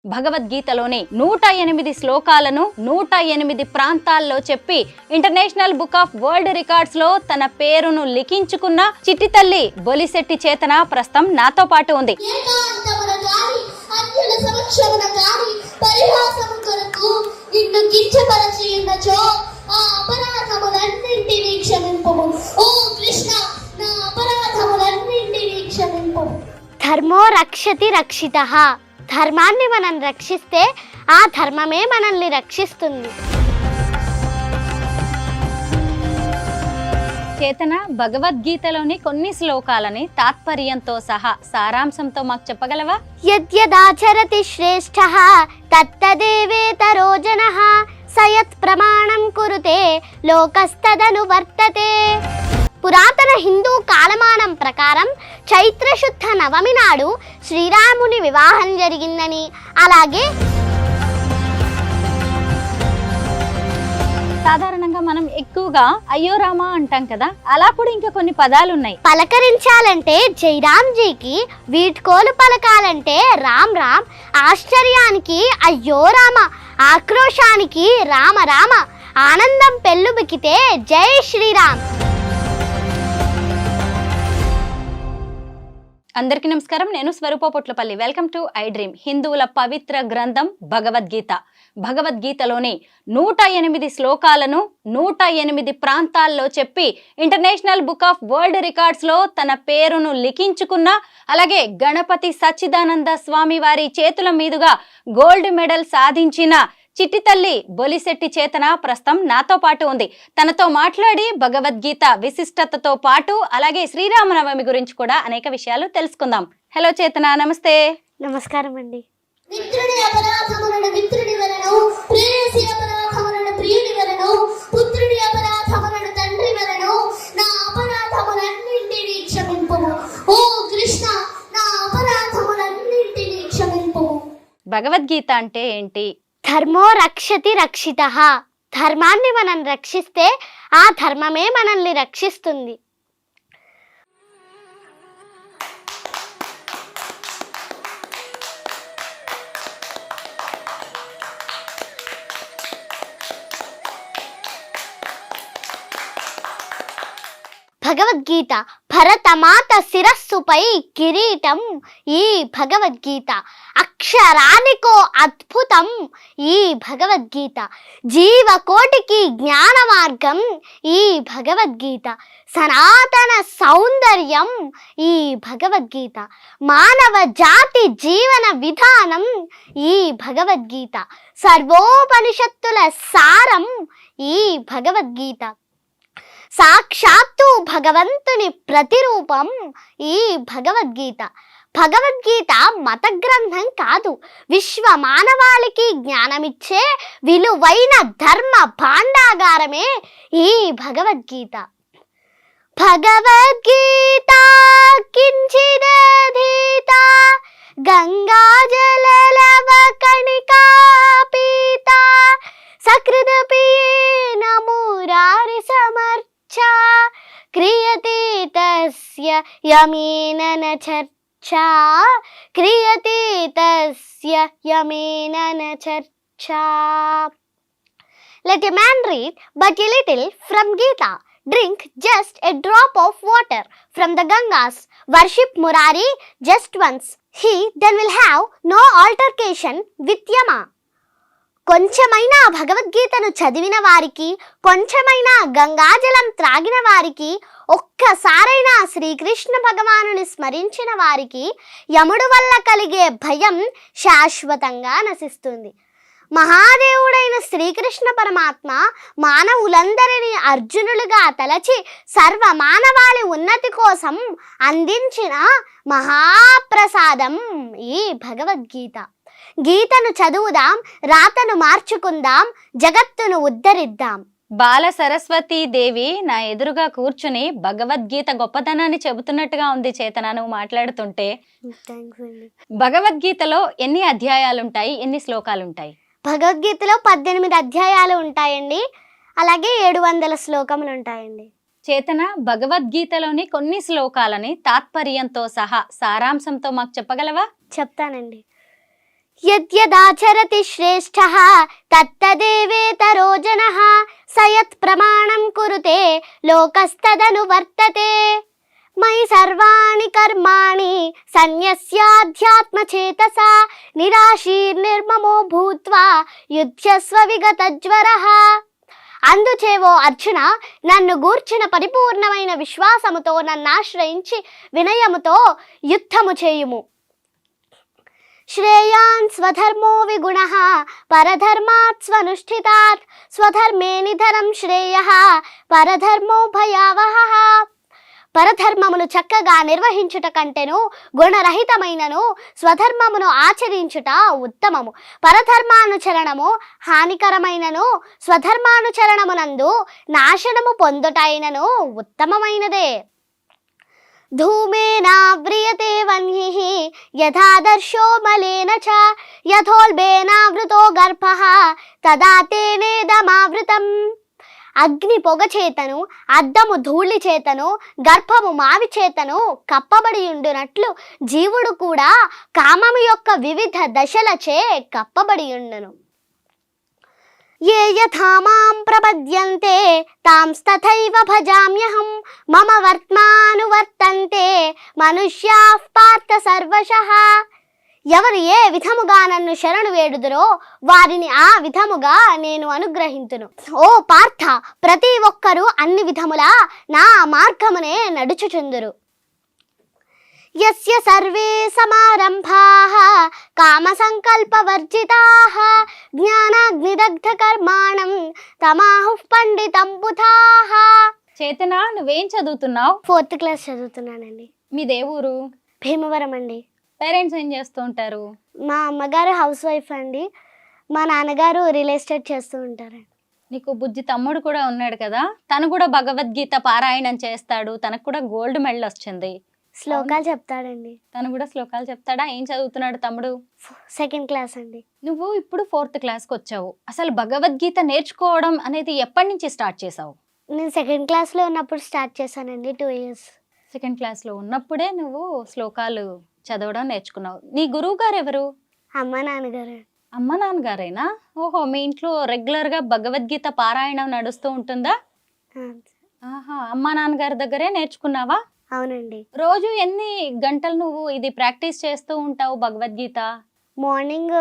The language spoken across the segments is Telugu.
భగవద్గీతలోని 108 శ్లోకాలను 108 ప్రాంతాల్లో చెప్పి international book of world records లో తన పేరును లిఖించుకున్న చిట్టి తల్లి బొలిశెట్టి చేతన ప్రస్తుతం నాతో పాటు ఉంది. ధర్మో రక్షతి రక్షితః. ధర్మాన్ని మనం రక్షిస్తే ఆ ధర్మమే మనల్ని రక్షిస్తుంది. చేతన భగవద్గీతలోని కొన్ని శ్లోకాలని తాత్పర్యంతో సహా సారాంశంతో మాకు చెప్పగలవా? యద్యదాచరతి శ్రేష్ఠః తత్తదేవేతరో జనః సయత్ ప్రమాణం కురుతే లోకస్తదను వర్తతే. పురాతన హిందూ కాలమానం ప్రకారం చైత్రశుద్ధ నవమి నాడు శ్రీరాముని వివాహం జరిగిందని, అలాగే సాధారణంగా మనం ఎక్కువగా అయ్యో రామా అంటాం కదా, అలా కూడా ఇంకా కొన్ని పదాలు ఉన్నాయి. పలకరించాలంటే జైరామ్జీకి, వీడ్కోలు పలకాలంటే రామ్ రామ్, ఆశ్చర్యానికి అయ్యో రామ, ఆక్రోశానికి రామ రామ, ఆనందం పెళ్ళుబికితే జై శ్రీరామ్. అందరికీ నమస్కారం, నేను Swarupa Potlapalli. Welcome to iDream. హిందువుల పవిత్ర గ్రంథం భగవద్గీత. భగవద్గీతలోని 108 శ్లోకాలను 108 ప్రాంతాల్లో చెప్పి international book of world records లో తన పేరును లిఖించుకున్న, అలాగే గణపతి సచ్చిదానంద స్వామి వారి చేతుల మీదుగా గోల్డ్ మెడల్ సాధించిన చిట్టి తల్లి బొలిశెట్టి చేతన ప్రస్తుతం నాతో పాటు ఉంది. తనతో మాట్లాడి భగవద్గీత విశిష్టతతో పాటు అలాగే శ్రీరామనవమి గురించి కూడా అనేక విషయాలు తెలుసుకుందాం. హలో చేతన, నమస్తే. నమస్కారం అండి. మిత్రుడి అపరాధములను మిత్రుడి వలన, ప్రేయసి అపరాధములను ప్రియుడి వలన, పుత్రుడి అపరాధములను తండ్రి వలన, నా అపరాధములన్నింటినీ క్షమింపుము. ఓ కృష్ణ, నా అపరాధములన్నింటినీ క్షమింపుము. భగవద్గీత అంటే ఏంటి? ధర్మో రక్షతి రక్షితః. ధర్మాన్ని మనం రక్షిస్తే ఆ ధర్మమే మనల్ని రక్షిస్తుంది. భగవద్గీత భరతమాత శిరస్సుపై కిరీటం ఈ భగవద్గీత, అక్షరానికో అద్భుతం ఈ భగవద్గీత, జీవకోటికి జ్ఞాన మార్గం ఈ భగవద్గీత, సనాతన సౌందర్యం ఈ భగవద్గీత, మానవ జాతి జీవన విధానం ఈ భగవద్గీత, సర్వోపనిషత్తుల సారం ఈ భగవద్గీత, సాక్షాత్తు భగవంతుని ప్రతిరూపం ఈ భగవద్గీత. భగవద్గీత మత గ్రంథం కాదు, విశ్వ మానవాళికి జ్ఞానమిచ్చే విలువైన ధర్మ భాండాగారమే ఈ భగవద్గీత. భగవద్గీత కించిదధీత గంగాజలలవ కణికా పీత, సకృదపియేన మురారి సమర్చ క్రియతే తస్య యమేన న చర్చా, క్రియతే తస్య యమేన న చర్చా. Let a man read but a little from Gita. Drink just a drop of water from the Gangas. Worship Murari just once. He then will have no altercation with Yama. కొంచెమైనా భగవద్గీతను చదివిన వారికి, కొంచెమైనా గంగాజలం త్రాగిన వారికి, ఒక్కసారైనా శ్రీకృష్ణ భగవానుని స్మరించిన వారికి యముడు వల్ల కలిగే భయం శాశ్వతంగా నశిస్తుంది. మహాదేవుడైన శ్రీకృష్ణ పరమాత్మ మానవులందరినీ అర్జునులుగా తలచి సర్వ మానవాళి ఉన్నతి కోసం అందించిన మహాప్రసాదం ఈ భగవద్గీత. గీతను చదువుదాం, రాతను మార్చుకుందాం, జగత్తును ఉద్ధరిద్దాం. బాల సరస్వతీ దేవి నా ఎదురుగా కూర్చుని భగవద్గీత గొప్పతనాన్ని చెబుతున్నట్టుగా ఉంది చేతన నువ్వు మాట్లాడుతుంటే. భగవద్గీతలో ఎన్ని అధ్యాయాలుంటాయి, ఎన్ని శ్లోకాలుంటాయి? భగవద్గీతలో 18 అధ్యాయాలు ఉంటాయండి, అలాగే 700 శ్లోకములు ఉంటాయండి. చేతన భగవద్గీతలోని కొన్ని శ్లోకాలని తాత్పర్యంతో సహా సారాంశంతో మాకు చెప్పగలవా? చెప్తానండి. యద్యదాచరతి శ్రేష్ఠః తత్తదేవేతరో జనః స యత్ ప్రమాణం కురుతే లోకస్తదను వర్తతే మయి సర్వాణి కర్మాణి సన్యస్యాధ్యాత్మచేతసా నిరాశీర్నిర్మమో భూత్వా యుధ్యస్వ విగతజ్వరః. అందుచేవో అర్జున, నన్ను గూర్చిన పరిపూర్ణమైన విశ్వాసముతో నన్ను ఆశ్రయించి వినయముతో యుద్ధము చేయుము. శ్రేయాన్ స్వధర్మో విగుణః పరధర్మాత్ స్వనుష్ఠితాత్ స్వధర్మే నిధనం శ్రేయః పరధర్మో భయావహః. పరధర్మమును చక్కగా నిర్వహించుట కంటెను గుణరహితమైనను స్వధర్మమును ఆచరించుట ఉత్తమము. పరధర్మానుచరణము హానికరమైనను స్వధర్మానుచరణమునందు నాశనము పొందుటైనను ఉత్తమమైనదే. ధూమేనావ్రియతే వన్హిః యథాదర్శో మలేన చ యథోల్బేనావృతో గర్భః తదా తేనేదమావృతం. అగ్ని పొగ చేతను, అద్దము ధూళి చేతను, గర్భము మావి చేతను కప్పబడి ఉండునట్లు జీవుడు కూడా కామము యొక్క వివిధ దశలచే కప్పబడి ఉండును. ఏ యథా మాం ప్రపద్యంతే తాంస్తథైవ భజామ్యహం మమ వర్త్మానువర్తంతే మనుష్యాః పార్థ సర్వశః. ఎవరు ఏ విధముగా నన్ను శరణు వేడుదురో వారిని ఆ విధముగా నేను అనుగ్రహింతును. ఓ పార్థ, ప్రతి ఒక్కరూ అన్ని విధములా నా మార్గమునే నడుచుచుందురు. యస్య సర్వే సమారంభాః కామ సంకల్ప వర్జితాః జ్ఞానాగ్నిదగ్ధ కర్మాణం తమాహుః పండితం బుధాః. చేతన, నువ్వేం చదువుతున్నావు? 4th class చదువుతున్నానండి. మీ దేవురు? భీమవరం అండి. పేరెంట్స్ ఏం చేస్తూ ఉంటారు? మా అమ్మగారు హౌస్ వైఫ్ అండి. మా నాన్నగారు రియల్ ఎస్టేట్ చేస్తూ ఉంటారండి. నీకు బుజ్జి తమ్ముడు కూడా ఉన్నాడు కదా, తను కూడా భగవద్గీత పారాయణం చేస్తాడు, తనకు కూడా గోల్డ్ మెడల్ వచ్చింది. శ్లోకాలు చెప్తాడండి. తను కూడా శ్లోకాలు చెప్తాడా? ఏం చదువుతున్నాడు తమ్ముడు? 2nd క్లాస్ అండి. నువ్వు ఇప్పుడు 4th క్లాస్కి వచ్చావు. అసలు భగవద్గీత నేర్చుకోవడం అనేది ఎప్పటి నుంచి స్టార్ట్ చేసావు? నేను 2nd క్లాస్లో ఉన్నప్పుడు స్టార్ట్ చేశానండి. 2 years. 2nd క్లాస్లో ఉన్నప్పుడే నువ్వు శ్లోకాలు చదవడం నేర్చుకున్నావు. నీ గురువు గారు ఎవరు? అమ్మ నాన్నగారు. అమ్మ నాన్నగారేనా? ఓహో, మీ ఇంట్లో రెగ్యులర్గా భగవద్గీత పారాయణం నడుస్తూ ఉంటుందా? ఆహా, అమ్మ నాన్నగారి దగ్గరే నేర్చుకున్నావా? అవునండి. రోజు ఎన్ని గంటలు నువ్వు ఇది ప్రాక్టీస్ చేస్తూ ఉంటావు Bhagavad Gita? Morning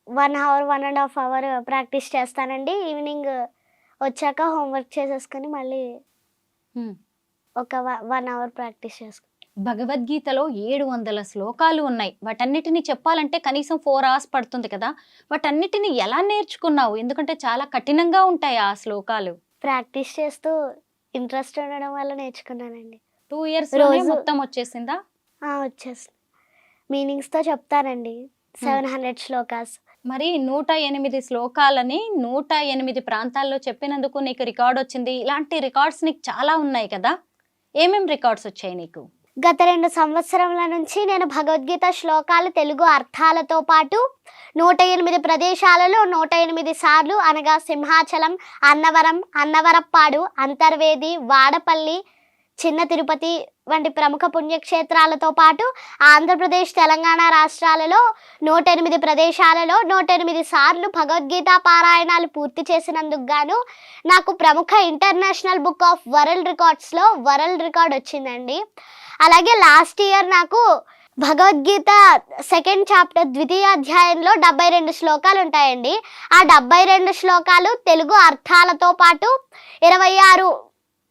1 hour 1.5 hour practice చేస్తానండి. ఈవినింగ్ వచ్చాక హోంవర్క్ చేసేసుకొని మళ్ళీ ఒక 1 hour ప్రాక్టీస్ చేసుకుంటాను. భగవద్గీతలో 700 శ్లోకాలు ఉన్నాయి. వాటన్నిటిని చెప్పాలంటే కనీసం 4 hours పడుతుంది కదా. వాటన్నిటిని ఎలా నేర్చుకున్నావు? ఎందుకంటే చాలా కఠినంగా ఉంటాయి ఆ శ్లోకాలు. ప్రాక్టీస్ చేస్తూ ఇంట్రెస్ట్ ఉండడం వల్ల నేర్చుకున్నానండి. 2 years మొత్తం వచ్చేసిందా? వచ్చేసి మీనింగ్స్తో చెప్తానండి. 700 శ్లోకాస్. మరి 108 శ్లోకాలని 108 ప్రాంతాల్లో చెప్పినందుకు నీకు రికార్డ్ వచ్చింది. ఇలాంటి రికార్డ్స్ నీకు చాలా ఉన్నాయి కదా. ఏమేం రికార్డ్స్ వచ్చాయి నీకు? గత 2 సంవత్సరముల నుంచి నేను భగవద్గీత శ్లోకాలు తెలుగు అర్థాలతో పాటు 108 ప్రదేశాలలో 108 సార్లు అనగా సింహాచలం, అన్నవరం, అన్నవరప్పాడు, అంతర్వేది, వాడపల్లి, చిన్న తిరుపతి వంటి ప్రముఖ పుణ్యక్షేత్రాలతో పాటు ఆంధ్రప్రదేశ్, తెలంగాణ రాష్ట్రాలలో 108 ప్రదేశాలలో 108 సార్లు భగవద్గీత పారాయణాలు పూర్తి చేసినందుకు గాను నాకు ప్రముఖ ఇంటర్నేషనల్ బుక్ ఆఫ్ వరల్డ్ రికార్డ్స్లో వరల్డ్ రికార్డ్ వచ్చిందండి. అలాగే లాస్ట్ ఇయర్ నాకు భగవద్గీత 2nd chapter 2వ అధ్యాయంలో 72 శ్లోకాలు ఉంటాయండి. ఆ 72 శ్లోకాలు తెలుగు అర్థాలతో పాటు 26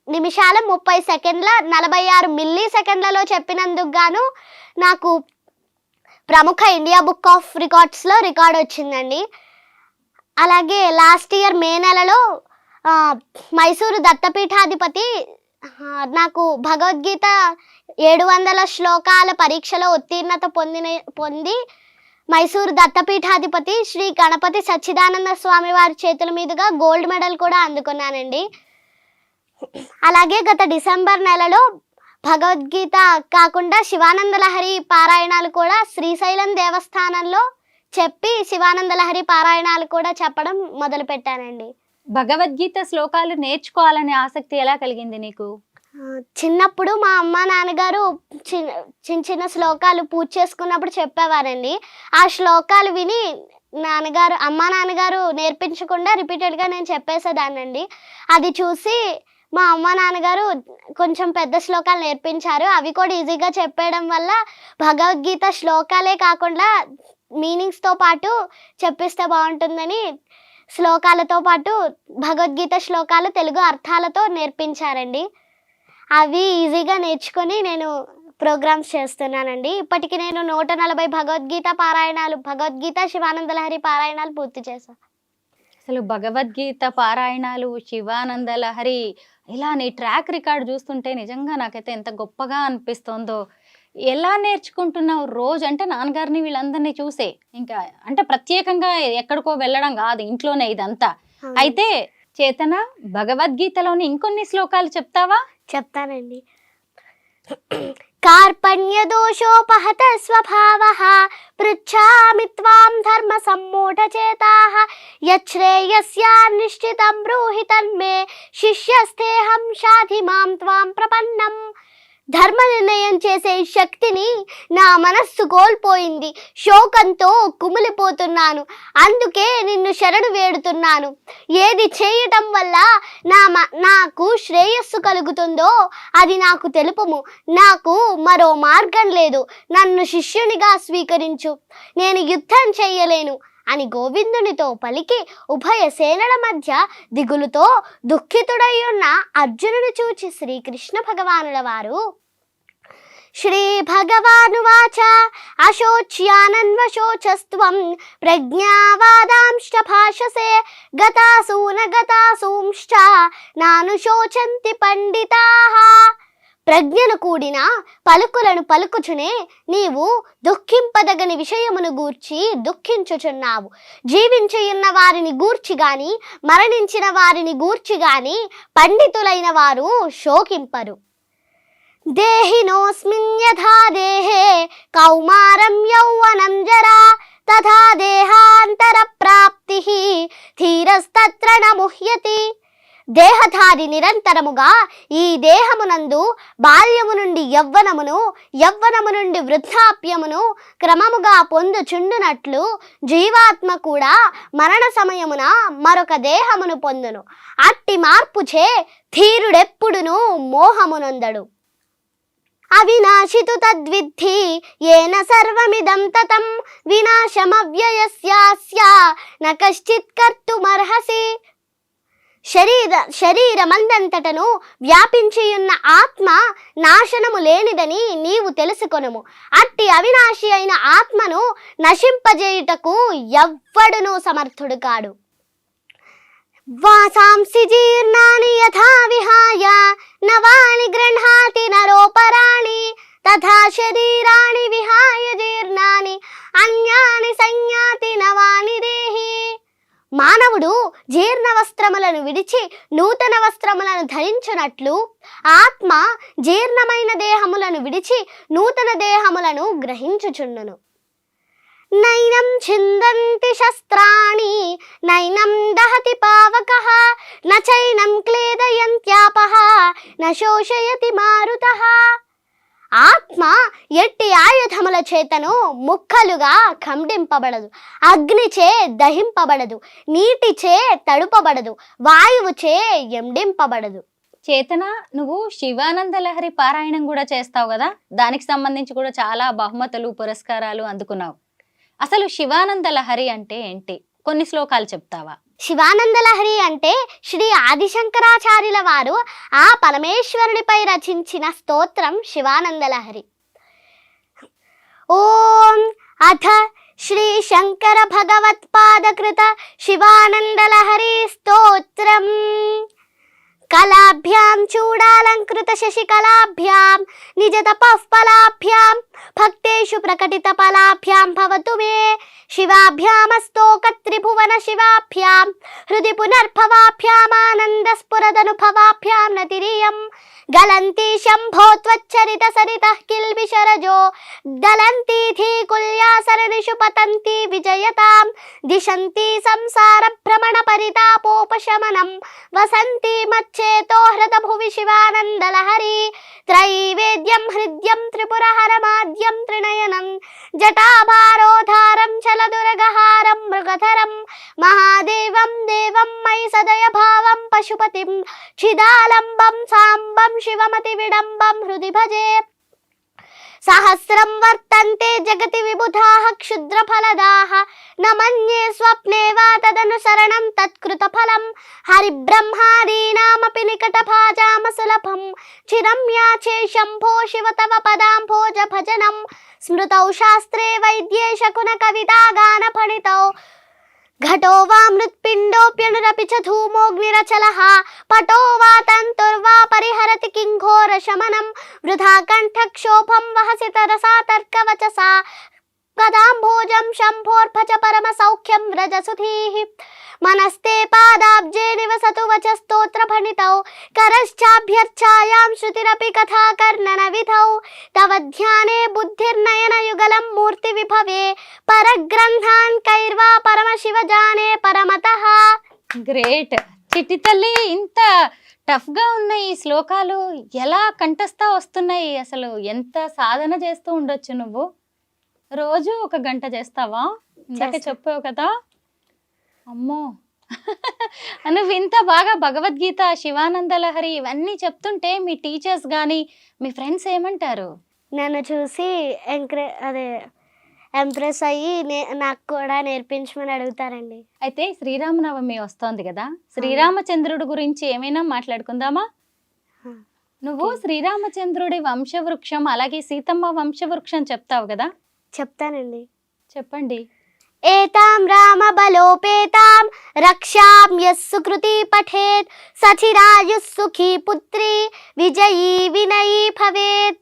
నిమిషాల 30 సెకండ్ల 46 మిల్లీ సెకండ్లలో చెప్పినందుకు గాను నాకు ప్రముఖ ఇండియా బుక్ ఆఫ్ రికార్డ్స్లో రికార్డ్ వచ్చిందండి. అలాగే లాస్ట్ ఇయర్ మే నెలలో మైసూరు దత్తపీఠాధిపతి నాకు భగవద్గీత 700 శ్లోకాల పరీక్షలో ఉత్తీర్ణత పొంది మైసూరు దత్తపీఠాధిపతి శ్రీ గణపతి సచ్చిదానంద స్వామి వారి చేతుల మీదుగా గోల్డ్ మెడల్ కూడా అందుకున్నానండి. అలాగే గత డిసెంబర్ నెలలో భగవద్గీత కాకుండా శివానంద లహరి పారాయణాలు కూడా శ్రీశైలం దేవస్థానంలో చెప్పి శివానంద లహరి పారాయణాలు కూడా చెప్పడం మొదలుపెట్టానండి. భగవద్గీత శ్లోకాలు నేర్చుకోవాలనే ఆసక్తి ఎలా కలిగింది నీకు? చిన్నప్పుడు మా అమ్మ నాన్నగారు చిన్న చిన్న చిన్న శ్లోకాలు పూజ చేసుకున్నప్పుడు చెప్పేవారండి. ఆ శ్లోకాలు విని అమ్మ నాన్నగారు నేర్పించకుండా రిపీటెడ్గా నేను చెప్పేసేదాన్నండి. అది చూసి మా అమ్మ నాన్నగారు కొంచెం పెద్ద శ్లోకాలు నేర్పించారు. అవి కూడా ఈజీగా చెప్పేయడం వల్ల భగవద్గీత శ్లోకాలే కాకుండా మీనింగ్స్తో పాటు చెప్పిస్తే బాగుంటుందని శ్లోకాలతో పాటు భగవద్గీత శ్లోకాలు తెలుగు అర్థాలతో నేర్పించారండి. అవి ఈజీగా నేర్చుకొని నేను ప్రోగ్రామ్స్ చేస్తున్నానండి. ఇప్పటికి నేను 140 భగవద్గీత శివానంద లహరి పారాయణాలు పూర్తి చేశాను. అసలు భగవద్గీత పారాయణాలు, శివానంద లహరి, ఇలా నీ ట్రాక్ రికార్డ్ చూస్తుంటే నిజంగా నాకైతే ఎంత గొప్పగా అనిపిస్తుందో. ఎలా నేర్చుకుంటున్నావు రోజు? అంటే నాన్నగారిని వీళ్ళందరినీ చూసే, ఇంకా అంటే ప్రత్యేకంగా ఎక్కడికో వెళ్ళడం కాదు, ఇంట్లోనే ఇదంతా. అయితే చేతన, భగవద్గీతలోని ఇంకొన్ని శ్లోకాలు చెప్తావా? చెప్తానండి. కార్పణ్య దోషోపహత స్వభావః పృచ్ఛామి త్వాం ధర్మ సమ్మూఢచేతాః యచ్ఛ్రేయస్యాన్నిశ్చితం బ్రూహి తన్మే శిష్యస్థేహం షాధి మాం త్వాం ప్రపన్నం. ధర్మ నిర్ణయం చేసే శక్తిని నా మనస్సు కోల్పోయింది. శోకంతో కుమిలిపోతున్నాను. అందుకే నిన్ను శరణు వేడుతున్నాను. ఏది చేయటం వల్ల నాకు శ్రేయస్సు కలుగుతుందో అది నాకు తెలుపుము. నాకు మరో మార్గం లేదు. నన్ను శిష్యునిగా స్వీకరించు. నేను యుద్ధం చెయ్యలేను అని గోవిందునితో పలికి ఉభయ సేనల మధ్య దిగులుతో దుఃఖితుడై ఉన్న అర్జునుని చూచి శ్రీకృష్ణ భగవానుల వారు శ్రీ భగవానువాచ అశోచ్యానన్వశోచస్త్వం ప్రజ్ఞావాదాంశ్చ భాషసే గతాసూంశ్చ నానుశోచంతి పండితాః. ప్రజ్ఞను కూడిన పలుకులను పలుకుచునే నీవు దుఃఖింపదగని విషయమును గూర్చి దుఃఖించుచున్నావు. జీవించియున్న వారిని గూర్చి గాని మరణించిన వారిని గూర్చి గాని పండితులైన వారు శోకింపరు. దేహినోస్మిన్ యథా దేహే కౌమారం యౌవనం జరా తథా దేహాంతర ప్రాప్తి ధీరస్తత్ర న ముహ్యతి. దేహధారి నిరంతరముగా ఈ దేహమునందు బాల్యము నుండి యవ్వనమును, యవ్వనము నుండి వృద్ధాప్యమును క్రమముగా పొందుచుండునట్లు జీవాత్మ కూడా మరణ సమయమున మరొక దేహమును పొందును. అట్టి మార్పుచే ధీరుడెప్పుడును మోహమునందడు. అవినాశితు తద్విద్ధి ఏన సర్వమిదం తతం వినాశమవ్యయస్యాస్య న కశ్చిత్ కర్తుమర్హసి. శరీరమందంతటను వ్యాపించియున్న ఆత్మ నాశనము లేనిదని నీవు తెలుసుకొనుము. అట్టి అవినాశి అయిన ఆత్మను నశింపజేయుటకు ఎవ్వడును సమర్థుడు కాడు. వాసాంసి జీర్ణాని యథా విహాయ నవాని గృహ్ణాతి నరోపరాణి తథా శరీరాణి విహాయ జీర్ణాని అన్యాని సంయాతి నవాని దేహి. మానవుడు జీర్ణ వస్త్రములను విడిచి నూతన వస్త్రములను ధరించునట్లు ఆత్మ జీర్ణమైన దేహములను విడిచి నూతన దేహములను గ్రహించుచుండును. నైనం ఛిందంతి శస్త్రాణి నైనం దహతి పావకః నచైనం క్లేదయంత్యాపః న శోషయతి మారుతః. ఆత్మ ఎట్టి ఆయుధముల చేతను ముక్కలుగా ఖండింపబడదు, అగ్నిచే దహింపబడదు, నీటిచే తడుపబడదు, వాయువుచే ఎండింపబడదు. చేతన, నువ్వు శివానంద లహరి పారాయణం కూడా చేస్తావు కదా, దానికి సంబంధించి కూడా చాలా బహుమతులు, పురస్కారాలు అందుకున్నావు. అసలు శివానంద లహరి అంటే ఏంటి? కొన్ని శ్లోకాలు చెప్తావా? శివానంద లహరి అంటే శ్రీ ఆదిశంకరాచార్యుల వారు ఆ పరమేశ్వరుడిపై రచించిన స్తోత్రం శివానంద లహరి. ఓం అథ శ్రీ శంకర భగవత్పాదకృత శివానంద లహరి స్తోత్రం. కళాభ్యాం చూడాలంకృత శశికళాభ్యాం నిజ తపఃఫలాభ్యాం భక్తేషు ప్రకటిత ఫలాభ్యాం భవతు మే. శివాభ్యామస్తోక త్రిభువన శివాభ్యాం హృది పునర్భవాభ్యాం ఆనంద స్ఫురదనుభవాభ్యాం నతిరియం. గలంతి శంభో త్వచ్చరిత సరితః కిల్బిషరజో దలంతి ధీకుల్యాసరణిషు పతంతి విజయతాం. దిశంతి సంసార భ్రమణ పరితాపోపశమనం వసంతి మచ్చ తచ్చేతో హృత భువి శివానందలహరి త్రైవేద్యం హృద్యం త్రిపురహరమాద్యం త్రినయనం జటాభారోధారం చలదురగహారం మృగధరం మహాదేవం దేవం మయి సదయ భావం పశుపతిం చిదాలంబం సాంబం శివమతి విడంబం హృది భజే సహస్రం వర్తంతే జగతి విబుధాః క్షుద్రఫలదాః న మన్యే స్వప్నే వా తదనుసరణం తత్కృత ఫలం హరిబ్రహ్మాదీనామపి నికటభాజామసులభం చిరం యాచే శంభో శివ తవ పదాంభోజ భజనం స్మృతౌ శాస్త్రే వైద్యే శకున కవితా గాన ఫణితౌ ఘటో వా మృత్పిండోప్యనురపి చ ధూమోగ్నిరచలః పటో వా తంతుర్వా పరిహరతి కింఘోర శమనం వృథా కంఠక్షోభం వహసి తరసా తర్కవచసా కదాంభోజం శంభోర్భజ పరమ సౌఖ్యం వ్రజ సుధీః మనస్తే పాదాబ్జే నివసతు వచస్తోత్ర ఫణితౌ కరశ్చాభ్యర్చాయాం శృతిరపి కథా కర్ణన విధౌ తవ ధ్యానే బుద్ధిర్నయన యుగలం మూర్తి విభవే పరగ్రంథాన్ కైర్వా పరమ శివ జానే పరమతః. గ్రేట్ చిట్టి తల్లి, ఇంత టఫ్ గా ఉన్న ఈ శ్లోకాలు ఎలా కంఠస్థ వస్తున్నాయి? అసలు ఎంత సాధన చేస్తూ ఉండొచ్చు నువ్వు? రోజు 1 గంట చేస్తావా? ఇందాక చెప్పావు కదా. అమ్మో నువ్వు ఇంత బాగా భగవద్గీత, శివానంద లహరి ఇవన్నీ చెప్తుంటే మీ టీచర్స్ కానీ మీ ఫ్రెండ్స్ ఏమంటారు? నన్ను చూసి ఎంప్రెస్ అయ్యి నాకు కూడా నేర్పించమని అడుగుతారండి. అయితే శ్రీరామనవమి వస్తోంది కదా, శ్రీరామచంద్రుడి గురించి ఏమైనా మాట్లాడుకుందామా? నువ్వు శ్రీరామచంద్రుడి వంశవృక్షం అలాగే సీతమ్మ వంశవృక్షం చెప్తావు కదా, చెప్తానండి. చెప్పండి. ఏతాం రామ బలోపేతాం రక్షాం యస్సు కృతి పఠేత్ సచిరాయుః సుఖీ పుత్రి విజయీ వినయీ భవేత్.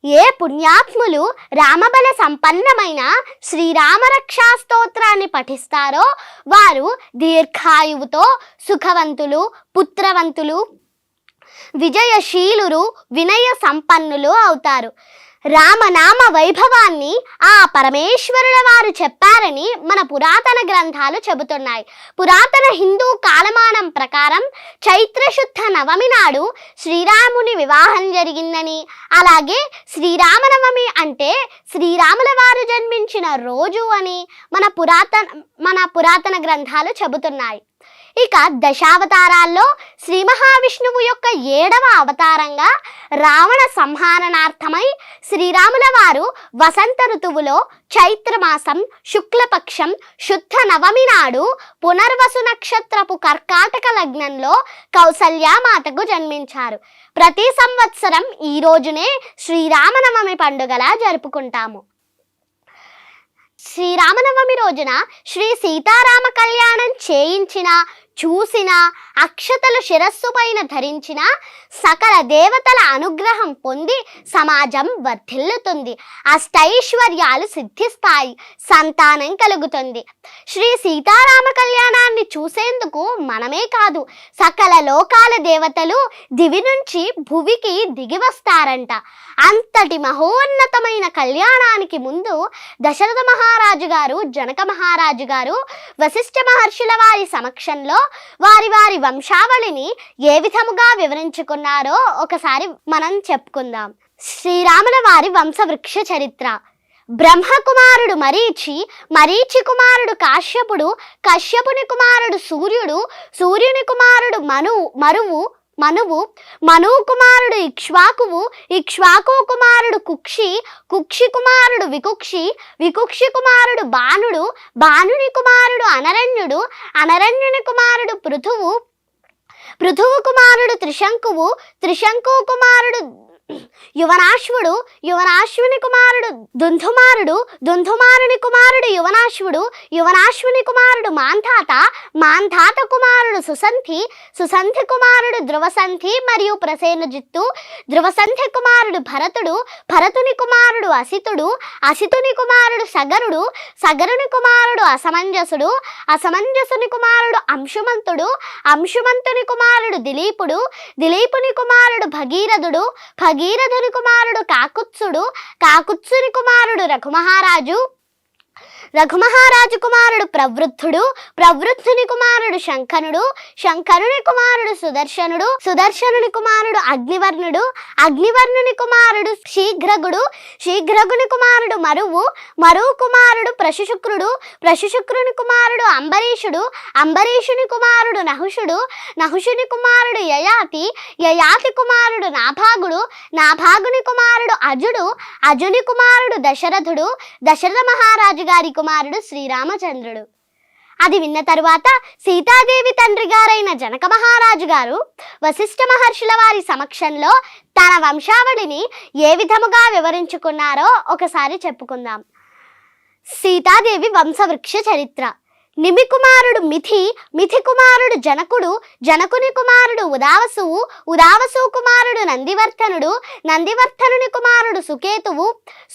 ఏ పుణ్యాత్ములు రామబల సంపన్నమైన శ్రీరామ రక్షా స్తోత్రాన్ని పఠిస్తారో వారు దీర్ఘాయువుతో సుఖవంతులు, పుత్రవంతులు, విజయశీలురు, వినయ సంపన్నులు అవుతారు. రామనామ వైభవాన్ని ఆ పరమేశ్వరుల వారు చెప్పారని మన పురాతన గ్రంథాలు చెబుతున్నాయి. పురాతన హిందూ కాలమానం ప్రకారం చైత్రశుద్ధ నవమి నాడు శ్రీరాముని వివాహం జరిగిందని, అలాగే శ్రీరామనవమి అంటే శ్రీరాముల వారు జన్మించిన రోజు అని మన పురాతన గ్రంథాలు చెబుతున్నాయి. ఇక దశావతారాల్లో శ్రీ మహావిష్ణువు యొక్క 7వ అవతారంగా రావణ సంహారణార్థమై శ్రీరాముల వారు వసంత ఋతువులో చైత్రమాసం శుక్లపక్షం శుద్ధ నవమి నాడు పునర్వసు నక్షత్రపు కర్కాటక లగ్నంలో కౌసల్యామాతకు జన్మించారు. ప్రతి సంవత్సరం ఈ రోజునే శ్రీరామనవమి పండుగలా జరుపుకుంటాము. శ్రీరామనవమి రోజున శ్రీ సీతారామ కళ్యాణం చేయించిన, చూసిన, అక్షతలు శిరస్సు పైన ధరించిన సకల దేవతల అనుగ్రహం పొంది సమాజం వర్ధిల్లుతుంది, అష్టైశ్వర్యాలు సిద్ధిస్తాయి, సంతానం కలుగుతుంది. శ్రీ సీతారామ కళ్యాణాన్ని చూసేందుకు మనమే కాదు సకల లోకాల దేవతలు దివి నుంచి భువికి దిగి వస్తారంట. అంతటి మహోన్నతమైన కళ్యాణానికి ముందు దశరథ మహారాజు గారు, జనక మహారాజు గారు వశిష్ఠ మహర్షుల వారి సమక్షంలో వారి వారి వంశావళిని ఏ విధముగా వివరించుకున్నారో ఒకసారి మనం చెప్పుకుందాం. శ్రీరాముల వారి వంశవృక్ష చరిత్ర. బ్రహ్మకుమారుడు మరీచి, మరీచి కుమారుడు కాశ్యపుడు, కశ్యపుని కుమారుడు సూర్యుడు, సూర్యుని కుమారుడు మనువు, మనువు కుమారుడు ఇక్ష్వాకువు, ఇక్ష్వాకు కుమారుడు కుక్షి, కుక్షి కుమారుడు వికుక్షి, వికుక్షి కుమారుడు బాణుడు, బాణుని కుమారుడు అనరణ్యుడు, అనరణ్యుని కుమారుడు పృథువు, పృథువు కుమారుడు త్రిశంకువు, త్రిశంకు కుమారుడు యువనాశ్వుడు, యువనాశ్వుని కుమారుడు దుంధుమారుడు, దుంధుమారుని కుమారుడు యువనాశ్వుడు, యువనాశ్వుని కుమారుడు మాంధాత, మాంధాత కుమారుడు సుసంధి, సుసంధి కుమారుడు ధ్రువసంధి మరియు ప్రసేనజిత్తు, ధ్రువసంధి కుమారుడు భరతుడు, భరతుని కుమారుడు అసితుడు, అసితుని కుమారుడు సగరుడు, సగరుని కుమారుడు అసమంజసుడు, అసమంజసుని కుమారుడు అంశుమంతుడు, అంశుమంతుని కుమారుడు దిలీపుడు, దిలీపుని కుమారుడు భగీరథుడు, భగీరథుని కుమారుడు కాకుత్సుడు, కాకుత్సుని కుమారుడు రఘుమహారాజు, రఘుమహారాజు కుమారుడు ప్రవృద్ధుడు, ప్రవృద్ధుని కుమారుడు శంఖనుడు, శంఖనుని కుమారుడు సుదర్శనుడు, సుదర్శనుని కుమారుడు అగ్నివర్ణుడు, అగ్నివర్ణుని కుమారుడు శీఘ్రగుడు, శీఘ్రగుని కుమారుడు మరువు, మరువు కుమారుడు ప్రశుశుక్రుడు, ప్రశుశుక్రుని కుమారుడు అంబరీషుడు, అంబరీషుని కుమారుడు నహుషుడు, నహుషుని కుమారుడు యయాతి, యయాతి కుమారుడు నాభాగుడు, నాభాగుని కుమారుడు అజుడు, అజుని కుమారుడు దశరథుడు, దశరథ మహారాజు గారి కుమారుడు శ్రీరామచంద్రుడు. అది విన్న తరువాత సీతాదేవి తండ్రి గారైన జనక మహారాజు గారు వశిష్ఠ మహర్షుల వారి సమక్షంలో తన వంశావళిని ఏ విధముగా వివరించుకున్నారో ఒకసారి చెప్పుకుందాం. సీతాదేవి వంశవృక్ష చరిత్ర. నిమి కుమారుడు మిథి, మిథి కుమారుడు జనకుడు, జనకుని కుమారుడు ఉదావసువు, ఉదావసు కుమారుడు నందివర్ధనుడు, నందివర్ధనుని కుమారుడు సుకేతువు,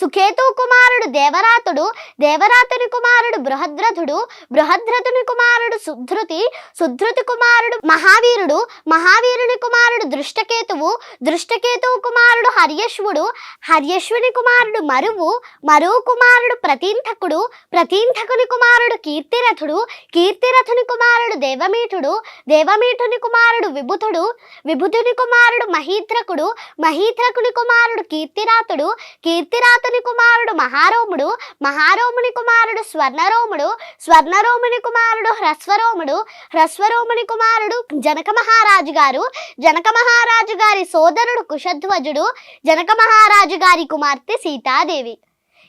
సుకేతువు కుమారుడు దేవరాతుడు, దేవరాతుని కుమారుడు బృహద్రథుడు, బృహద్రథుని కుమారుడు సుధృతి, సుధృతి కుమారుడు మహావీరుడు, మహావీరుని కుమారుడు దృష్టకేతువు, దృష్టకేతువు కుమారుడు హర్యశ్వుడు, హర్యశ్వుని కుమారుడు మరువు, మరువు కుమారుడు ప్రతీంథకుడు, ప్రతీంథకుని కుమారుడు కీర్తిరథుడు, కీర్తిరథుని కుమారుడు దేవమీఠుడు, దేవమీఠుని కుమారుడు విభుతుడు, విభుతుని కుమారుడు మహీధ్రకుడు, మహీధ్రకుని కుమారుడు కీర్తిరాతుడు, కీర్తిరాతుని కుమారుడు మహారోముడు, మహారోముని కుమారుడు స్వర్ణరోముడు, స్వర్ణరోముని కుమారుడు హ్రస్వరోముడు, హ్రస్వరోముని కుమారుడు జనక మహారాజు గారు, జనక మహారాజు గారి సోదరుడు కుశధ్వజుడు, జనక మహారాజు గారి కుమార్తె సీతాదేవి.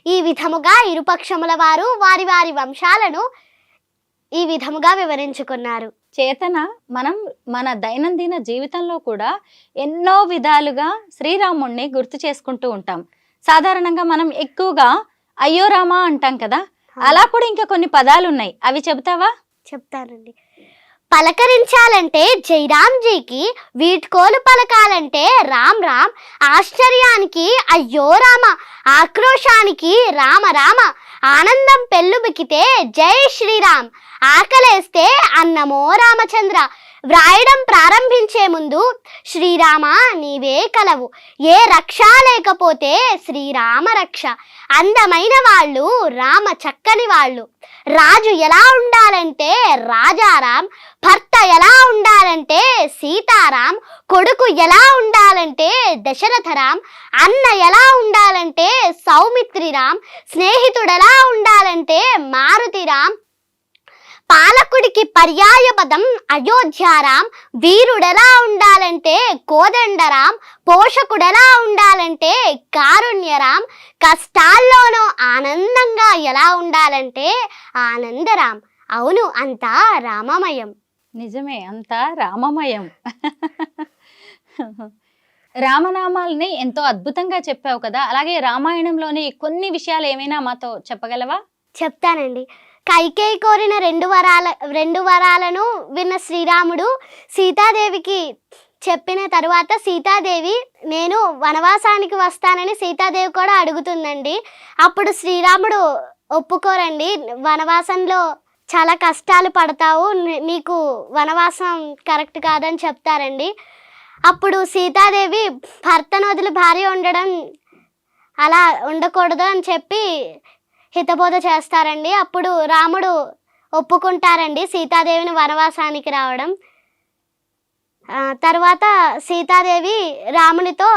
ఈ విధముగా ఇరుపక్షముల వారు వారి వారి వంశాలను ఈ విధముగా వివరించుకున్నారు. చేతన మనం మన దైనందిన జీవితంలో కూడా ఎన్నో విధాలుగా శ్రీరాముణ్ణి గుర్తు చేసుకుంటూ ఉంటాం. సాధారణంగా మనం ఎక్కువగా అయ్యో రామా అంటాం కదా, అలా కూడా ఇంకా కొన్ని పదాలు ఉన్నాయి, అవి చెబుతావా? చెప్తానండి. పలకరించాలంటే జైరామ్జీకి, వీడ్కోలు పలకాలంటే రామ్ రామ్, ఆశ్చర్యానికి అయ్యో రామ, ఆక్రోశానికి రామ రామ, ఆనందం పెళ్ళుబికితే జై శ్రీరామ్, ఆకలేస్తే అన్నమో రామచంద్ర. వ్రాయడం ప్రారంభించే ముందు శ్రీరామ నీవే కలవు, ఏ రక్ష లేకపోతే శ్రీరామ రక్ష. అందమైన వాళ్ళు రామ చక్కని వాళ్ళు. రాజు ఎలా ఉండాలంటే రాజారాం, భర్త ఎలా ఉండాలంటే సీతారాం, కొడుకు ఎలా ఉండాలంటే దశరథరాం, అన్న ఎలా ఉండాలంటే సౌమిత్రిరాం, స్నేహితుడు ఎలా ఉండాలంటే మారుతిరాం, పాలకుడికి పర్యాయ పదం అయోధ్యారాం, వీరుడెలా ఉండాలంటే కోదండరాం, పోషకుడెలా ఉండాలంటే కారుణ్యరాం, కష్టాల్లోనూ ఆనందంగా ఎలా ఉండాలంటే ఆనందరాం. అవును, అంతా రామమయం. నిజమే, అంతా రామమయం. రామనామాల్ని ఎంతో అద్భుతంగా చెప్పావు కదా, అలాగే రామాయణంలోని కొన్ని విషయాలు ఏమైనా మాతో చెప్పగలవా? చెప్తానండి. కైకేయి కోరిన రెండు వరాలను విన్న శ్రీరాముడు సీతాదేవికి చెప్పిన తరువాత సీతాదేవి నేను వనవాసానికి వస్తానని సీతాదేవి కూడా అడుగుతుందండి. అప్పుడు శ్రీరాముడు ఒప్పుకోరండి, వనవాసంలో చాలా కష్టాలు పడతావు, నీకు వనవాసం కరెక్ట్ కాదని చెప్తారండి. అప్పుడు సీతాదేవి భర్తను వదిలి భార్య ఉండడం అలా ఉండకూడదు అని చెప్పి హితబోధ చేస్తారండి. అప్పుడు రాముడు ఒప్పుకుంటారండి సీతాదేవిని వనవాసానికి రావడం. తర్వాత సీతాదేవి రామునితో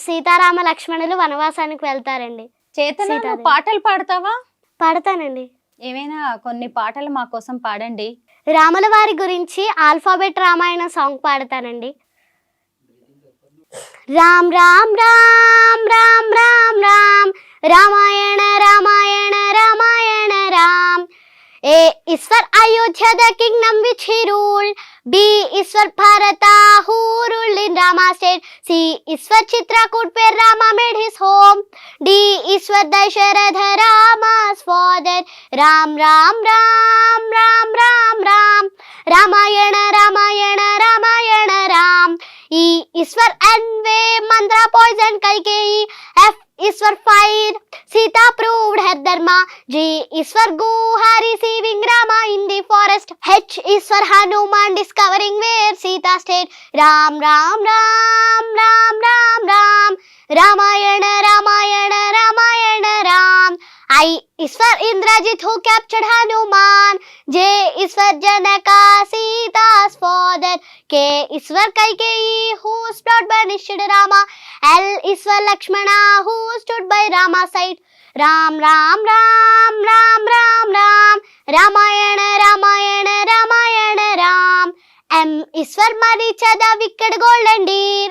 సీతారామ లక్ష్మణులు వనవాసానికి వెళ్తారండి. చేతన పాటలు పాడతావా? పాడతానండి. ఏమైనా కొన్ని పాటలు మా కోసం పాడండి. రాముల వారి గురించి ఆల్ఫాబెట్ రామాయణ సాంగ్ పాడతానండి. Ram Ram Ram Ram Ram Ram, Ramayana Ramayana Ramayana Ram. A is for Ayodhya, the kingdom which he ruled. B is for Bharata, who ruled in Rama state. C is for Chitrakoot, where Rama made his home. D is for Dasharatha, Rama's father. Ram Ram Ram Ram Ram Ram, Ramayana Ramayana Ramayana Ram. E is for Envy, Mandra poisoned Kaikeyi. F is for fire, Sita proved her dharma. G is for Guha, receiving Rama in the forest. H is for Hanuman, discovering where Sita stayed. Ram Ram Ram Ram Ram Ram, Ramayana Ramayana Ramayana Ram. I is for Indrajit who captured Hanuman. J is for Janaka, Sita's father. K is for Kaikeyi whose plot banished Rama. L is for Lakshmana who stood by Rama's side. Ram Ram Ram Ram Ram Ram Ramayana Ramayana Ramayana Ram. M is for Maricha the wicked golden deer.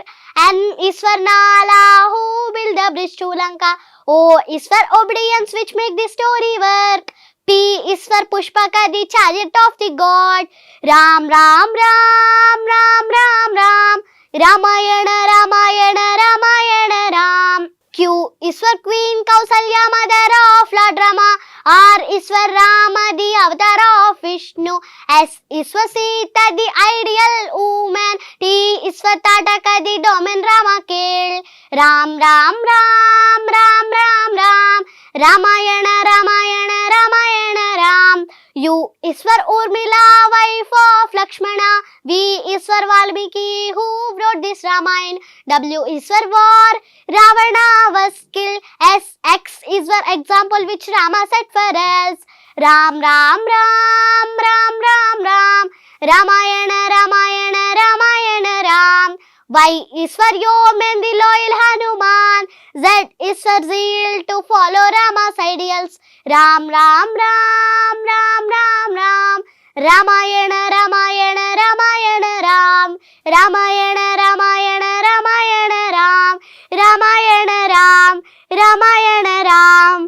N is for Nala who built the bridge to Lanka. O is for obedience which make the story work. P is for Pushpaka the chariot of the god. Ram Ram Ram Ram Ram Ram Ramayana Ramayana Ramayana Ram. Q is for Queen Kausalya mother of Lord Rama. R is for Rama the avatar of Vishnu. S is for Sita the ideal woman. T is for Tataka the domain Rama killed. Ram Ram Ram Ram Ram Ram Ramayana Ramayana Ramayana Ram. U is for Urmila wife of Lakshmana. V is for Valmiki who wrote this Ramayana. W is for war, Ravana was killed. S X is for example which Rama set for us. Ram Ram Ram Ram Ram Ram Ramayana Ramayana Ramayana Ram. Y is for Yeoman the loyal Hanuman. Z is for zeal to follow Rama's ideals. Ram Ram Ram Ram Ram Ram Ramayana Ramayana Ramayana Ram. Ramayana Ramayana Ramayana Ram Ramayana Ram Ramayana Ram.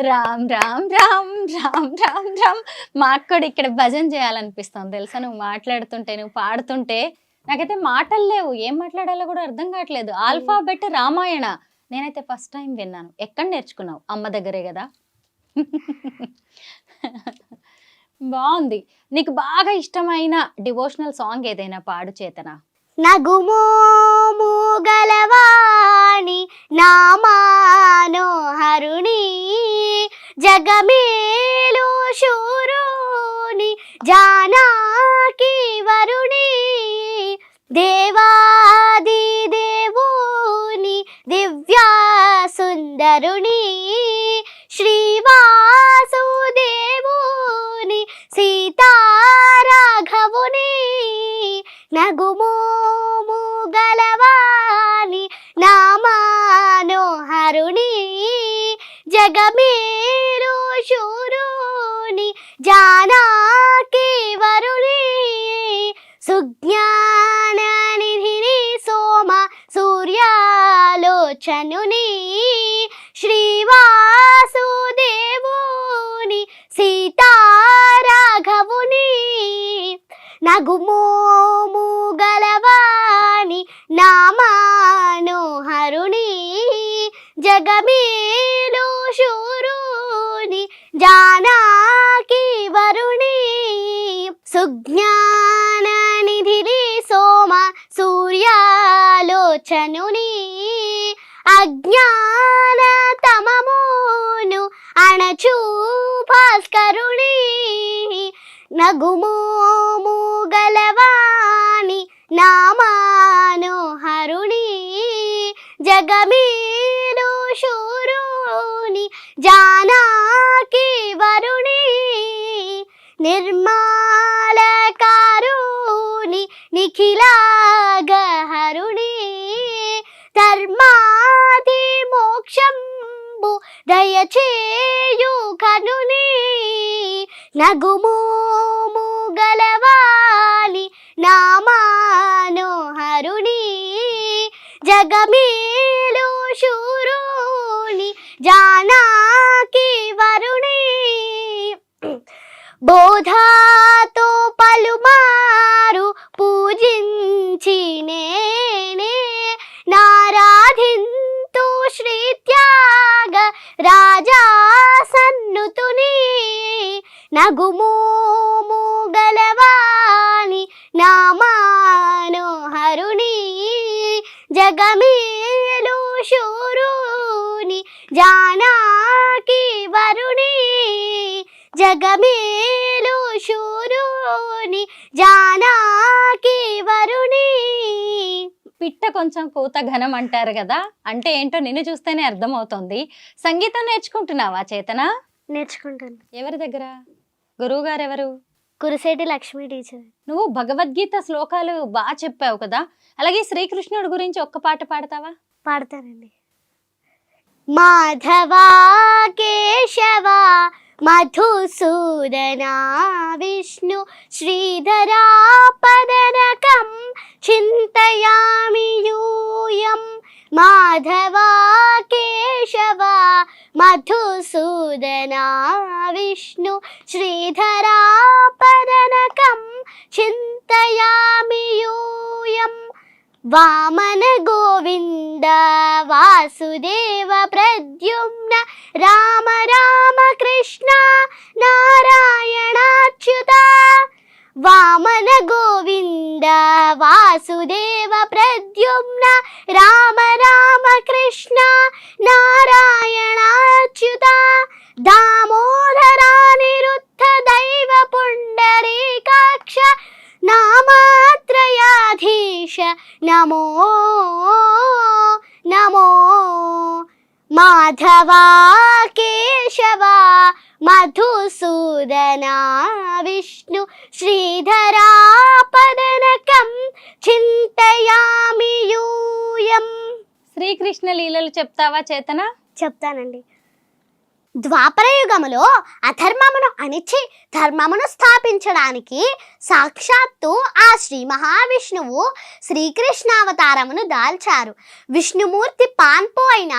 Ram Ram Ram Ram Ram Ram. మాకు కూడా ఇక్కడ భజన చేయాలనిపిస్తుంది తెలుసా, నువ్వు మాట్లాడుతుంటే నువ్వు పాడుతుంటే నాకైతే మాటలు లేవు, ఏం మాట్లాడాలో కూడా అర్థం కావట్లేదు. ఆల్ఫాబెట్ రామాయణ నేనైతే ఫస్ట్ టైం విన్నాను. ఎక్కడ నేర్చుకున్నావు? అమ్మ దగ్గరే కదా. బాగుంది. నీకు బాగా ఇష్టమైన డివోషనల్ సాంగ్ ఏదైనా పాడు చేతనా? నగుమోము గలవాణి నామానోహరుణి జగమేలు శూరుని జానకి వరుణి దేవాది దేవుని దివ్యా సుందరుని శ్రీవాసుదేవుని సీతారాఘవుని నగుమోము గలవాణి నామానోహరుని జగమేలు శూరుని జానకి వరుణి సుజ్ఞాన నిధిని సోమ సూర్యాలోచనుని శ్రీవాసుదేవుని సీతారాఘవుని నగుమోము గలవాణి నామానోహరుని జగమేలు శూరుని జానకి వరుణి సుజ్ఞాన నిధిని సోమ సూర్యాలోచనుని అజ్ఞాన తమమును అణచు భాస్కరుని నగుమోము గలవాణి నామానోహరుని జగమేలు శూరుని జానకి వరుణి నిర్మలకారుని నిఖిలాగహరుని ధర్మాది మోక్షంబు దయచేయు కనుని నగుమోము గలవాణి నామానోహరుని జగమేలు శూరుని జానకి వరుణి బోధాతో పలుమారు పూజించినే నారాధింతు శ్రీత్యాగ రాజా సన్నుతుని నగుమోము గలవాణి నామానోహరుని జగమేలు శూరుని జానకి వరుణి జగమేలు శూరుని జానకి వరుణి. పిట్ట కొంచెం కూత ఘనం అంటారు కదా, అంటే ఏంటో నిన్ను చూస్తేనే అర్థమవుతోంది. సంగీతం నేర్చుకుంటున్నావా చేతన? నేర్చుకుంటాను. ఎవరి దగ్గర? గురువు గారు ఎవరు? కురిసేటి లక్ష్మి టీచర్. నువ్వు భగవద్గీత శ్లోకాలు బాగా చెప్పావు కదా, అలాగే శ్రీకృష్ణుడి గురించి ఒక్క పాట పాడతావా? పాడతానండి. మాధవా కేశవా మధుసూదనా విష్ణు శ్రీధరా పదనకం చింతయామి యూయం. మాధవా కేశవా మధుసూదనా విష్ణు శ్రీధరా పదనకం చింతయామి యూయం. వామన గోవింద వాసుదేవ ప్రద్యుమ్న రామ రామ కృష్ణ నారాయణాచ్యుత. వామన గోవింద వాసుదేవ ప్రద్యుమ్న రామ రామ కృష్ణ నారాయణాచ్యుత. దామోదరానిరుద్ధ దైవ పుండరీకాక్ష నామాత్రయాధీశ నమో నమో. మాధవా కేశవా మధుసూదనా విష్ణు శ్రీధరా పదనకం చింతయామి యూయం. శ్రీకృష్ణ లీలలు చెప్తావా చేతన? చెప్తానండి. ద్వాపరయుగములో అధర్మమును అణిచి ధర్మమును స్థాపించడానికి సాక్షాత్తు ఆ శ్రీ మహావిష్ణువు శ్రీకృష్ణావతారమును దాల్చారు. విష్ణుమూర్తి పాన్పు అయిన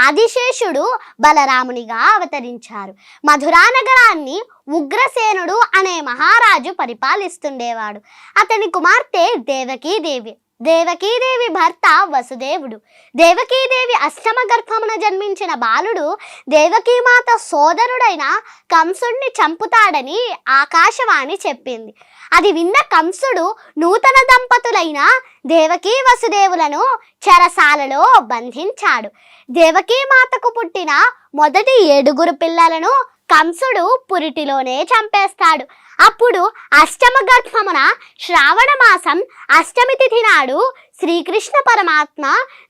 ఆదిశేషుడు బలరామునిగా అవతరించారు. మధురా నగరాన్ని ఉగ్రసేనుడు అనే మహారాజు పరిపాలిస్తుండేవాడు. అతని కుమార్తె దేవకీదేవి. దేవకీదేవి భర్త వసుదేవుడు. దేవకీదేవి అష్టమ గర్భమున జన్మించిన బాలుడు దేవకీమాత సోదరుడైన కంసుడిని చంపుతాడని ఆకాశవాణి చెప్పింది. అది విన్న కంసుడు నూతన దంపతులైన దేవకీ వసుదేవులను చెరసాలలో బంధించాడు. దేవకీమాతకు పుట్టిన మొదటి 7 పిల్లలను కంసుడు పురిటిలోనే చంపేస్తాడు. అప్పుడు అష్టమ గర్భమున శ్రావణ మాసం అష్టమి తిథి నాడు శ్రీకృష్ణ పరమాత్మ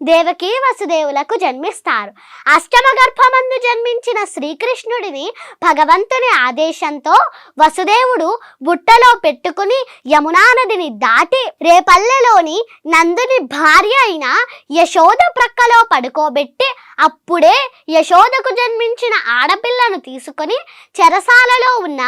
దేవకీ వసుదేవులకు జన్మిస్తారు. అష్టమ గర్భమందు జన్మించిన శ్రీకృష్ణుడిని భగవంతుని ఆదేశంతో వసుదేవుడు బుట్టలో పెట్టుకుని యమునా నదిని దాటి రేపల్లెలోని నందుని భార్య అయిన యశోద ప్రక్కలో పడుకోబెట్టి అప్పుడే యశోదకు జన్మించిన ఆడపిల్లను తీసుకొని చెరసాలలో ఉన్న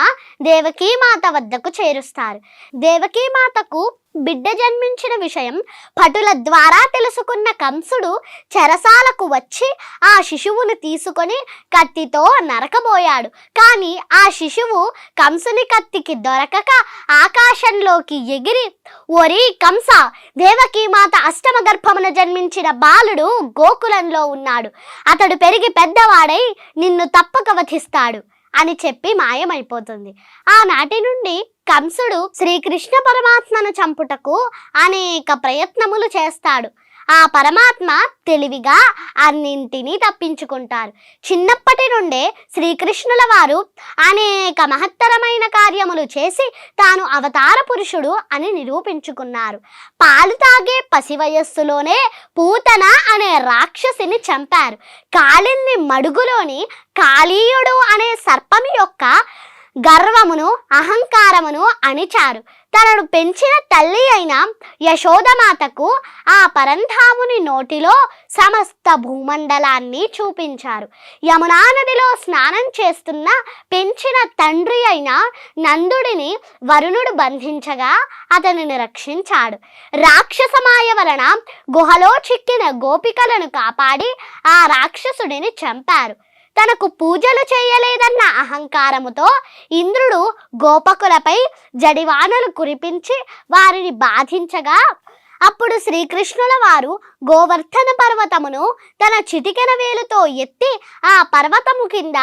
దేవకీమాత వద్దకు చేరుస్తారు. దేవకీమాతకు బిడ్డ జన్మించిన విషయం భటుల ద్వారా తెలుసుకున్న కంసుడు చెరసాలకు వచ్చి ఆ శిశువును తీసుకొని కత్తితో నరకబోయాడు. కానీ ఆ శిశువు కంసుని కత్తికి దొరకక ఆకాశంలోకి ఎగిరి, ఓరి కంస, దేవకీమాత అష్టమ గర్భమున జన్మించిన బాలుడు గోకులంలో ఉన్నాడు. అతడు పెరిగి పెద్దవాడై నిన్ను తప్పక వధిస్తాడు అని చెప్పి మాయమైపోతుంది. ఆనాటి నుండి కంసుడు శ్రీకృష్ణ పరమాత్మను చంపుటకు అనేక ప్రయత్నములు చేస్తాడు. ఆ పరమాత్మ తెలివిగా అన్నింటినీ తప్పించుకుంటారు. చిన్నప్పటి నుండే శ్రీకృష్ణుల వారు అనేక మహత్తరమైన కార్యములు చేసి తాను అవతార పురుషుడు అని నిరూపించుకున్నారు. పాలు తాగే పసి వయస్సులోనే పూతన అనే రాక్షసిని చంపారు. కాళింది మడుగులోని కాళీయుడు అనే సర్పము యొక్క గర్వమును అహంకారమును అణిచారు. తనను పెంచిన తల్లి అయిన యశోదమాతకు ఆ పరంధాముని నోటిలో సమస్త భూమండలాన్ని చూపించారు. యమునా నదిలో స్నానం చేస్తున్న పెంచిన తండ్రి అయిన నందుడిని వరుణుడు బంధించగా అతనిని రక్షించాడు. రాక్షసమాయ వలన గుహలో చిక్కిన గోపికలను కాపాడి ఆ రాక్షసుడిని చంపారు. తనకు పూజలు చేయలేదన్న అహంకారముతో ఇంద్రుడు గోపకులపై జడివానలు కురిపించి వారిని బాధించగా అప్పుడు శ్రీకృష్ణుల వారు గోవర్ధన పర్వతమును తన చిటికెన వేలుతో ఎత్తి ఆ పర్వతము కింద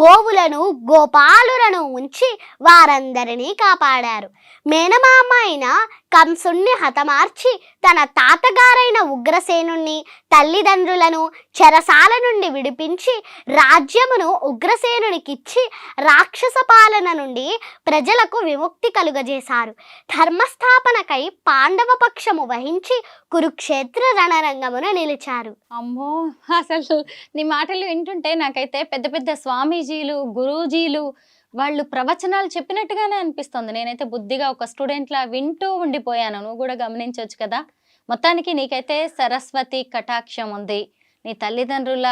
గోవులను గోపాలులను ఉంచి వారందరినీ కాపాడారు. మేనమామ అయిన కంసుణ్ణి హతమార్చి తన తాతగారైన ఉగ్రసేనుణ్ణి తల్లిదండ్రులను చెరసాల నుండి విడిపించి రాజ్యమును ఉగ్రసేనునికిచ్చి రాక్షస పాలన నుండి ప్రజలకు విముక్తి కలుగజేశారు. ధర్మస్థాపనకై పాండవ పక్షము వహించి కురుక్షేత్ర రణరంగమున నిలిచారు. అమ్మో, అసలు నీ మాటలు వింటుంటే నాకైతే పెద్ద పెద్ద స్వామీజీలు, గురూజీలు వాళ్ళు ప్రవచనాలు చెప్పినట్టుగానే అనిపిస్తుంది. నేనైతే బుద్ధిగా ఒక స్టూడెంట్లా వింటూ ఉండిపోయాను. నువ్వు కూడా గమనించవచ్చు కదా. మొత్తానికి నీకైతే సరస్వతి కటాక్షం ఉంది, నీ తల్లిదండ్రుల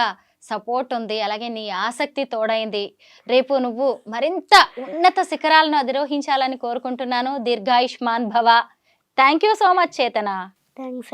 సపోర్ట్ ఉంది, అలాగే నీ ఆసక్తి తోడైంది. రేపు నువ్వు మరింత ఉన్నత శిఖరాలను అధిరోహించాలని కోరుకుంటున్నాను. దీర్ఘాయుష్మాన్ భవ. థ్యాంక్ యూ సో మచ్ చేతన. థ్యాంక్స్.